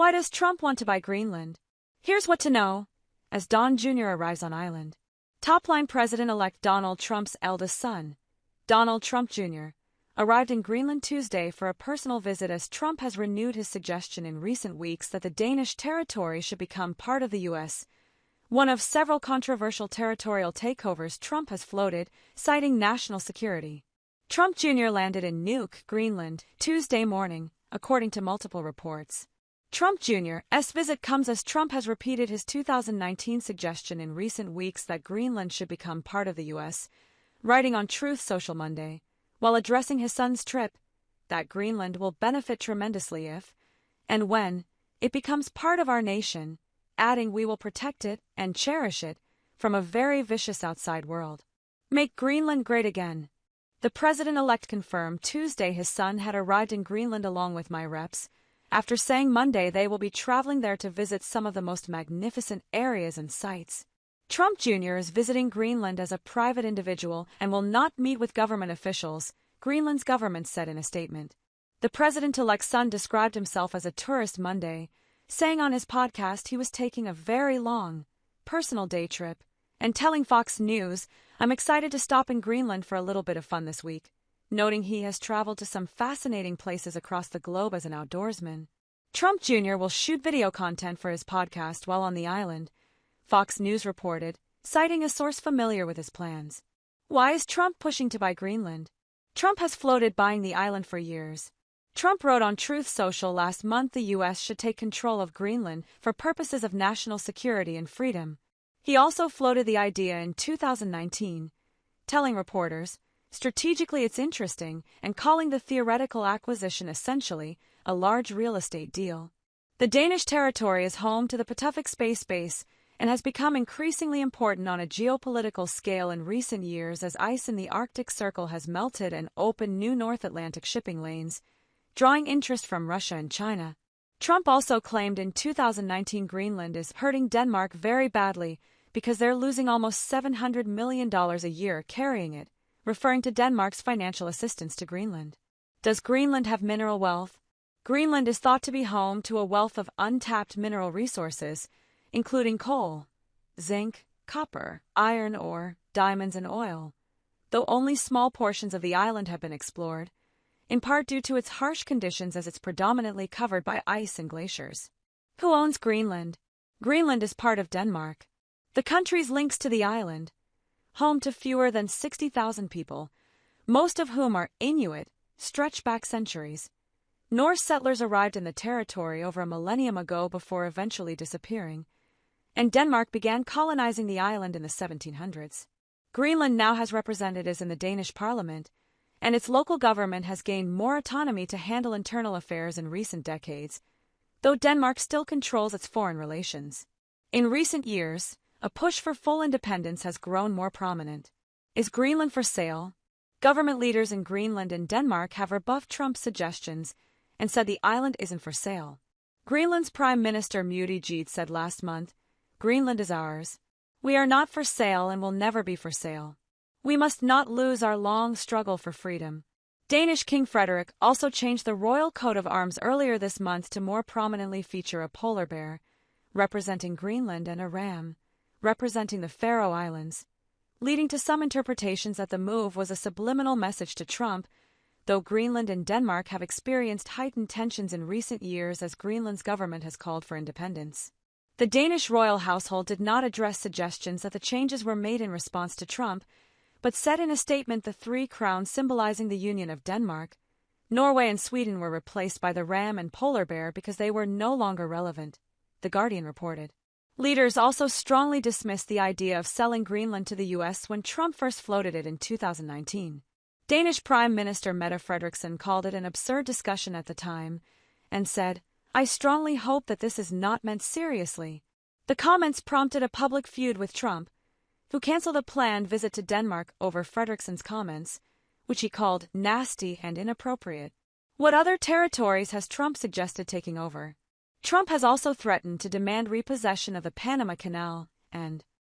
Why does Trump want to buy Greenland? Here's what to know. As Don Jr. arrives on island. Top-line President-elect Donald Trump's eldest son, Donald Trump Jr., arrived in Greenland Tuesday for a personal visit as Trump has renewed his suggestion in recent weeks that the Danish territory should become part of the U.S., one of several controversial territorial takeovers Trump has floated, citing national security. Trump Jr. landed in Nuuk, Greenland, Tuesday morning, according to multiple reports. Trump Jr.'s visit comes as Trump has repeated his 2019 suggestion in recent weeks that Greenland should become part of the U.S., writing on Truth Social Monday, while addressing his son's trip, that Greenland will benefit tremendously if, and when, it becomes part of our nation, adding we will protect it and cherish it from a very vicious outside world. Make Greenland great again. The president-elect confirmed Tuesday his son had arrived in Greenland along with my reps, after saying Monday they will be traveling there to visit some of the most magnificent areas and sites. Trump Jr. is visiting Greenland as a private individual and will not meet with government officials, Greenland's government said in a statement. The president-elect's son described himself as a tourist Monday, saying on his podcast he was taking a very long, personal day trip, and telling Fox News, "I'm excited to stop in Greenland for a little bit of fun this week," noting he has traveled to some fascinating places across the globe as an outdoorsman. Trump Jr. will shoot video content for his podcast while on the island, Fox News reported, citing a source familiar with his plans. Why is Trump pushing to buy Greenland? Trump has floated buying the island for years. Trump wrote on Truth Social last month the U.S. should take control of Greenland for purposes of national security and freedom. He also floated the idea in 2019, telling reporters, "Strategically it's interesting," and calling the theoretical acquisition essentially a large real estate deal. The Danish territory is home to the Pituffik Space Base and has become increasingly important on a geopolitical scale in recent years as ice in the Arctic Circle has melted and opened new North Atlantic shipping lanes, drawing interest from Russia and China. Trump also claimed in 2019 Greenland is hurting Denmark very badly because they're losing almost $700 million a year carrying it, referring to Denmark's financial assistance to Greenland. Does Greenland have mineral wealth? Greenland is thought to be home to a wealth of untapped mineral resources, including coal, zinc, copper, iron ore, diamonds, and oil, though only small portions of the island have been explored, in part due to its harsh conditions as it's predominantly covered by ice and glaciers. Who owns Greenland? Greenland is part of Denmark. The country's links to the island, home to fewer than 60,000 people, most of whom are Inuit, stretch back centuries. Norse settlers arrived in the territory over a millennium ago before eventually disappearing, and Denmark began colonizing the island in the 1700s. Greenland now has representatives in the Danish parliament, and its local government has gained more autonomy to handle internal affairs in recent decades, though Denmark still controls its foreign relations. In recent years, a push for full independence has grown more prominent. Is Greenland for sale? Government leaders in Greenland and Denmark have rebuffed Trump's suggestions and said the island isn't for sale. Greenland's Prime Minister Pituffik said last month, "Greenland is ours. We are not for sale and will never be for sale. We must not lose our long struggle for freedom." Danish King Frederik also changed the royal coat of arms earlier this month to more prominently feature a polar bear, representing Greenland, and a ram, representing the Faroe Islands, leading to some interpretations that the move was a subliminal message to Trump, though Greenland and Denmark have experienced heightened tensions in recent years as Greenland's government has called for independence. The Danish royal household did not address suggestions that the changes were made in response to Trump, but said in a statement the three crowns symbolizing the union of Denmark, Norway and Sweden were replaced by the ram and polar bear because they were no longer relevant, The Guardian reported. Leaders also strongly dismissed the idea of selling Greenland to the U.S. when Trump first floated it in 2019. Danish Prime Minister Mette Frederiksen called it an absurd discussion at the time and said, "I strongly hope that this is not meant seriously." The comments prompted a public feud with Trump, who canceled a planned visit to Denmark over Frederiksen's comments, which he called nasty and inappropriate. What other territories has Trump suggested taking over? Trump has also threatened to demand repossession of the Panama Canal and